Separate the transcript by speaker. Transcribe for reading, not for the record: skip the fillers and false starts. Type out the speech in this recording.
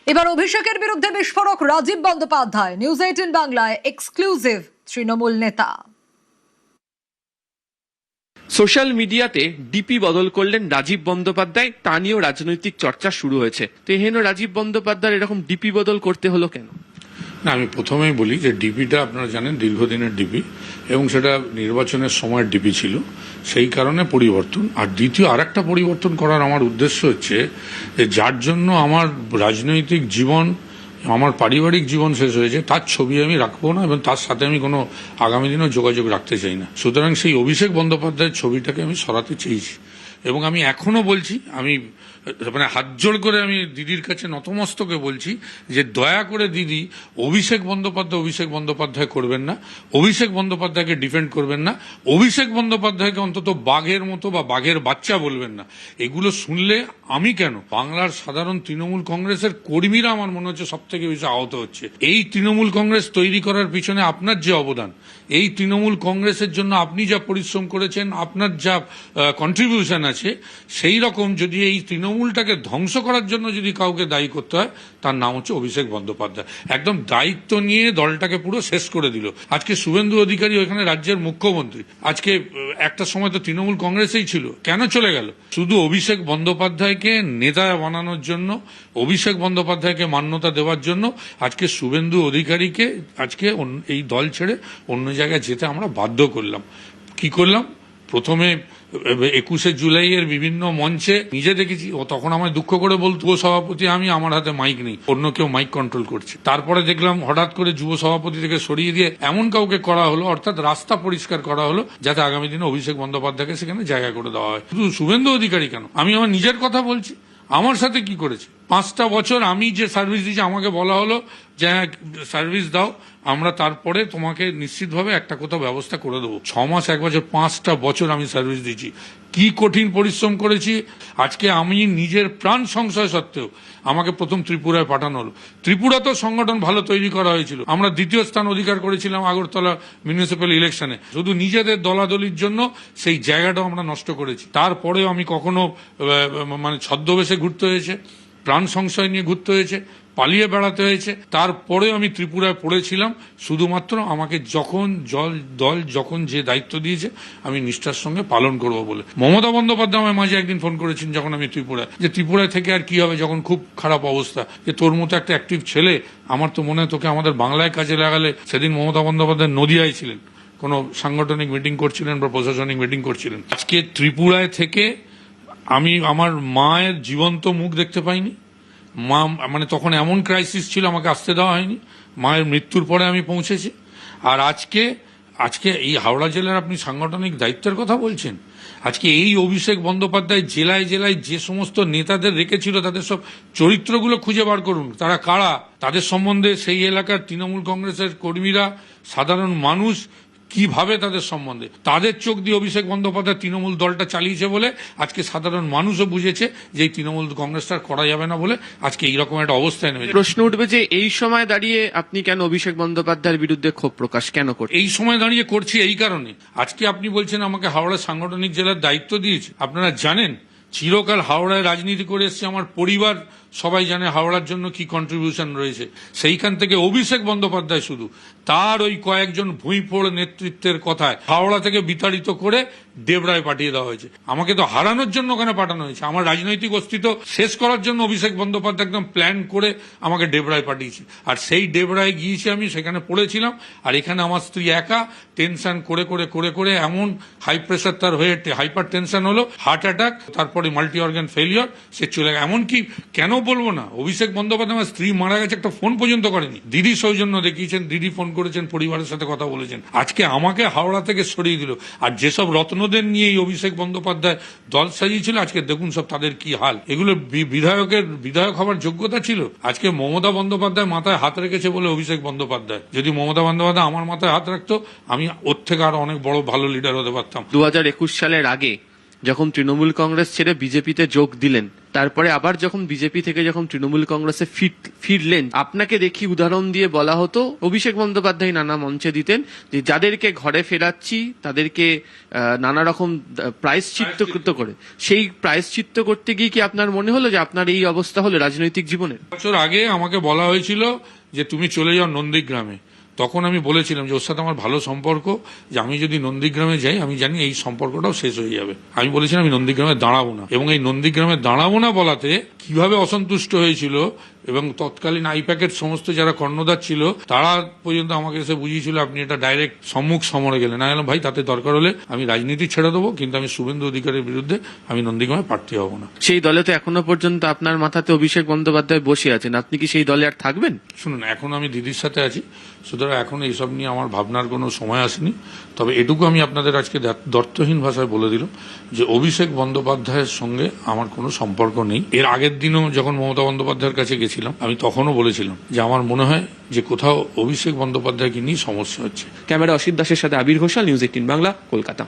Speaker 1: এবার অভিষেকের বিরুদ্ধে বিস্ফোরক রাজীব বন্দ্যোপাধ্যায়। নিউজ 18 বাংলায় এক্সক্লুসিভ তৃণমূল নেতা।
Speaker 2: সোশ্যাল মিডিয়াতে ডিপি বদল করলেন রাজীব বন্দ্যোপাধ্যায়, তা নিয়েও রাজনৈতিক চর্চা শুরু হয়েছে। তো এহেন রাজীব বন্দ্যোপাধ্যায় এরকম ডিপি বদল করতে হলো কেন?
Speaker 3: না, আমি প্রথমেই বলি যে ডিপিটা আপনারা জানেন দীর্ঘদিনের ডিপি এবং সেটা নির্বাচনের সময় ডিপি ছিল, সেই কারণে পরিবর্তন। আর দ্বিতীয় আরেকটা পরিবর্তন করার আমার উদ্দেশ্য হচ্ছে যে যার জন্য আমার রাজনৈতিক জীবন, আমার পারিবারিক জীবন শেষ হয়েছে, তার ছবি আমি রাখবো না এবং তার সাথে আমি কোনো আগামী দিনেও যোগাযোগ রাখতে চাই না। সুতরাং সেই অভিষেক বন্দ্যোপাধ্যায়ের ছবিটাকে আমি সরাতে চেয়েছি এবং আমি এখনো বলছি, আমি মানে হাত জোড় করে আমি দিদির কাছে নতমস্তকে বলছি যে দয়া করে দিদি অভিষেক বন্দ্যোপাধ্যায় করবেন না, অভিষেক বন্দ্যোপাধ্যায়কে ডিফেন্ড করবেন না, অভিষেক বন্দ্যোপাধ্যায়কে অন্তত বাঘের মতো বা বাঘের বাচ্চা বলবেন না। এগুলো শুনলে আমি কেন, বাংলার সাধারণ তৃণমূল কংগ্রেসের কর্মীরা আমার মনে হচ্ছে সব থেকে বেশি আহত হচ্ছে। এই তৃণমূল কংগ্রেস তৈরি করার পিছনে আপনার যে অবদান, এই তৃণমূল কংগ্রেসের জন্য আপনি যা পরিশ্রম করেছেন, আপনার যা কন্ট্রিবিউশন আছে, সেই রকম যদি এই তৃণমূলটাকে ধ্বংস করার জন্য যদি কাউকে দায়ী করতে হয়, তার নাম হচ্ছে অভিষেক বন্দ্যোপাধ্যায়। একদম দায়িত্ব নিয়ে দলটাকে পুরো শেষ করে দিল। আজকে শুভেন্দু অধিকারী ওইখানে রাজ্যের মুখ্যমন্ত্রী, আজকে একটা সময় তো তৃণমূল কংগ্রেসেই ছিল, কেন চলে গেল? শুধু অভিষেক বন্দ্যোপাধ্যায়কে নেতা বানানোর জন্য, অভিষেক বন্দ্যোপাধ্যায়কে মান্যতা দেওয়ার জন্য আজকে শুভেন্দু অধিকারীকে আজকে এই দল ছেড়ে অন্য জায়গায় যেতে আমরা বাধ্য করলাম। কি করলাম? প্রথমে 21শে জুলাইয়ের বিভিন্ন মঞ্চে নিজে দেখেছি, ও তখন আমায় দুঃখ করে বলতো যুব সভাপতি আমি, আমার হাতে মাইক নেই, অন্য কেউ মাইক কন্ট্রোল করছে। তারপরে দেখলাম হঠাৎ করে যুব সভাপতি থেকে সরিয়ে দিয়ে এমন কাউকে করা হলো, অর্থাৎ রাস্তা পরিষ্কার করা হলো যাতে আগামী দিনে অভিষেক বন্দ্যোপাধ্যায়কে সেখানে জায়গা করে দেওয়া হয়। শুধু শুভেন্দু অধিকারী কেন, আমি আমার নিজের কথা বলছি, আমার সাথে কি করেছে। 5টা বছর আমি যে সার্ভিস দিয়েছি, আমাকে বলা হলো যে সার্ভিস দাও, আমরা তারপরে তোমাকে নিশ্চিতভাবে একটা কোথাও ব্যবস্থা করে দেবো। 6 মাস 1 বছর, 5টা বছর আমি সার্ভিস দিয়েছি, কি কঠিন পরিশ্রম করেছি। আজকে আমি নিজের প্রাণ সংশয় সত্ত্বেও আমাকে প্রথম ত্রিপুরায় পাঠানো হলো। ত্রিপুরাতেও সংগঠন ভালো তৈরি করা হয়েছিল, আমরা 2য় স্থান অধিকার করেছিলাম আগরতলা মিউনিসিপ্যাল ইলেকশনে। শুধু নিজেদের দলাদলির জন্য সেই জায়গাটাও আমরা নষ্ট করেছি। তারপরেও আমি কখনো মানে ছদ্মবেশে ঘুরতে হয়েছে, প্রাণ সংশয় নিয়ে ঘুরতে হয়েছে, পালিয়ে বেড়াতে হয়েছে, তারপরে আমি ত্রিপুরায় পড়েছিলাম শুধুমাত্র আমাকে দল যখন যে দায়িত্ব দিয়েছে আমি নিষ্ঠার সঙ্গে পালন করব বলে। মমতা বন্দ্যোপাধ্যায় আমার মাঝে একদিন ফোন করেছেন যখন আমি ত্রিপুরায়, যে ত্রিপুরায় থেকে আর কি হবে যখন খুব খারাপ অবস্থা, যে তোর মতো একটা অ্যাক্টিভ ছেলে, আমার তো মনে হয় তোকে আমাদের বাংলায় কাজে লাগালে। সেদিন মমতা বন্দ্যোপাধ্যায় নদিয়ায় ছিলেন, কোনো সাংগঠনিক মিটিং করছিলেন বা প্রশাসনিক মিটিং করছিলেন। আজকে ত্রিপুরায় থেকে আমি আমার মায়ের জীবন্ত মুখ দেখতে পাইনি। মা মানে তখন এমন ক্রাইসিস ছিল, আমাকে আসতে দেওয়া হয়নি, মায়ের মৃত্যুর পরে আমি পৌঁছেছি। আর আজকে এই হাওড়া জেলার আপনি সাংগঠনিক দায়িত্বের কথা বলছেন, আজকে এই অভিষেক বন্দ্যোপাধ্যায় জেলায় জেলায় যে সমস্ত নেতাদের রেখেছিল তাদের সব চরিত্রগুলো খুঁজে বার করুন, তারা কারা, তাদের সম্বন্ধে সেই এলাকার তৃণমূল কংগ্রেসের কর্মীরা, সাধারণ মানুষ কিভাবে তাদের সম্বন্ধে, তাদের চোখ দিয়ে অভিষেক বন্দ্যোপাধ্যায় তৃণমূল দলটা চালিয়েছে বলে আজকে সাধারণ মানুষও বুঝেছে যে এই তৃণমূল কংগ্রেসটা করা যাবে না বলে আজকে এইরকম একটা অবস্থায় নেমেছে।
Speaker 2: প্রশ্ন উঠবে যে এই সময় দাঁড়িয়ে আপনি কেন অভিষেক বন্দ্যোপাধ্যায়ের বিরুদ্ধে ক্ষোভ প্রকাশ কেন করছেন?
Speaker 3: এই সময় দাঁড়িয়ে করছি এই কারণে, আজকে আপনি বলছেন আমাকে হাওড়া সাংগঠনিক জেলার দায়িত্ব দিয়েছে। আপনারা জানেন চিরকাল হাওড়ায় রাজনীতি করে এসছে, আমার পরিবার সবাই জানে হাওড়ার জন্য কি কন্ট্রিবিউশন রয়েছে। সেইখান থেকে অভিষেক বন্দ্যোপাধ্যায় শুধু তার ওই কয়েকজন ভুঁইফোড় নেতৃত্বের কথায় হাওড়া থেকে বিতাড়িত করে ডেবরায় পাঠিয়ে দেওয়া হয়েছে। আমাকে তো হারানোর জন্য ওখানে পাঠানো হয়েছে, আমার রাজনৈতিক অস্তিত্ব শেষ করার জন্য অভিষেক বন্দ্যোপাধ্যায় একদম প্ল্যান করে আমাকে ডেবরায় পাঠিয়েছে। আর সেই ডেবরায় গিয়েছি আমি, সেখানে পড়েছিলাম। আর এখানে আমার স্ত্রী একা টেনশন করে করে করে করে এমন হাই প্রেশার তার হয়ে হাইপার টেনশন হলো, হার্ট অ্যাটাক, তারপরে মাল্টি অর্গান ফেলিওর, সে চলে গেল। এমনকি কেন বলবো না, অভিষেক বন্দ্যোপাধ্যায় আমার স্ত্রী মারা গেছে একটা ফোন পর্যন্ত করেনি, দিদি সৌজন্য দেখিয়েছেন, দিদি ফোন করেছেন, পরিবারের সাথে কথা বলেছেন। আজকে আমাকে হাওড়া থেকে সরিয়ে দিল। আর যেসব রত্নদের নিয়ে এই অভিষেক বন্দ্যোপাধ্যায় দল সাজিয়েছিল, আজকে দেখুন সব তাদের কি হাল। এগুলো বিধায়ক হওয়ার যোগ্যতা ছিল। আজকে মমতা বন্দ্যোপাধ্যায় মাথায় হাত রেখেছে বলে অভিষেক বন্দ্যোপাধ্যায়, যদি মমতা বন্দ্যোপাধ্যায় আমার মাথায় হাত রাখতো আমি ওর থেকে আরো অনেক বড় ভালো লিডার হতে পারতাম।
Speaker 2: 2021 সালের আগে যখন তৃণমূল কংগ্রেস ছেড়ে বিজেপিতে যোগ দিলেন, তারপরে আবার যখন বিজেপি থেকে যখন তৃণমূল কংগ্রেসে ফিরলেন, আপনাকে দেখি উদাহরণ দিয়ে বলা হতো, অভিষেক বন্দ্যোপাধ্যায় নানা মঞ্চে দিতেন যে যাদেরকে ঘরে ফেরাচ্ছি তাদেরকে নানা রকম প্রায়শ্চিত্ত করে, সেই প্রায়শ্চিত্ত করতে গিয়ে কি আপনার মনে হলো যে আপনার এই অবস্থা হলো রাজনৈতিক জীবনে?
Speaker 3: বছর আগে আমাকে বলা হয়েছিল যে তুমি চলে যাও নন্দীগ্রামে। তখন আমি বলেছিলাম যে ওর সাথে আমার ভালো সম্পর্ক, যে আমি যদি নন্দীগ্রামে যাই আমি জানি এই সম্পর্কটাও শেষ হয়ে যাবে। আমি বলেছিলাম আমি নন্দীগ্রামে দাঁড়াবো না, এবং এই নন্দীগ্রামে দাঁড়াবো না বলাতে কিভাবে অসন্তুষ্ট হয়েছিল, এবং তৎকালীন আইপ্যাকের সমস্ত যারা কর্ণধার ছিল তারা পর্যন্ত আমাকে এসে বুঝিয়েছিল আপনি এটা ডাইরেক্ট সম্মুখ সমরে গেলেন। না এলাম ভাই, তাতে দরকার হলে আমি রাজনীতি ছেড়ে দেবো, কিন্তু আমি শুভেন্দু অধিকারীর বিরুদ্ধে আমি নন্দীগ্রামে প্রার্থী হব না।
Speaker 2: সেই দলে তো এখনো পর্যন্ত আপনার মাথাতে অভিষেক বন্দ্যোপাধ্যায় বসে আছেন, আপনি কি সেই দলে আর থাকবেন?
Speaker 3: শুনুন, এখন আমি দিদির সাথে আছি, সুতরাং এখন এইসব নিয়ে আমার ভাবনার কোনো সময় আসেনি। তবে এটুকু আমি আপনাদের আজকে দর্থহীন ভাষায় বলে দিলাম যে অভিষেক বন্দ্যোপাধ্যায়ের সঙ্গে আমার কোনো সম্পর্ক নেই। এর আগের দিনও যখন মমতা বন্দ্যোপাধ্যায়ের কাছে গেছিলাম আমি তখনও বলেছিলাম যে আমার মনে হয় যে কোথাও অভিষেক বন্দ্যোপাধ্যায়কে নিয়ে সমস্যা হচ্ছে।
Speaker 2: ক্যামেরা অসিত দাসের সাথে আবির ঘোষাল, নিউজ 18 বাংলা, কলকাতা।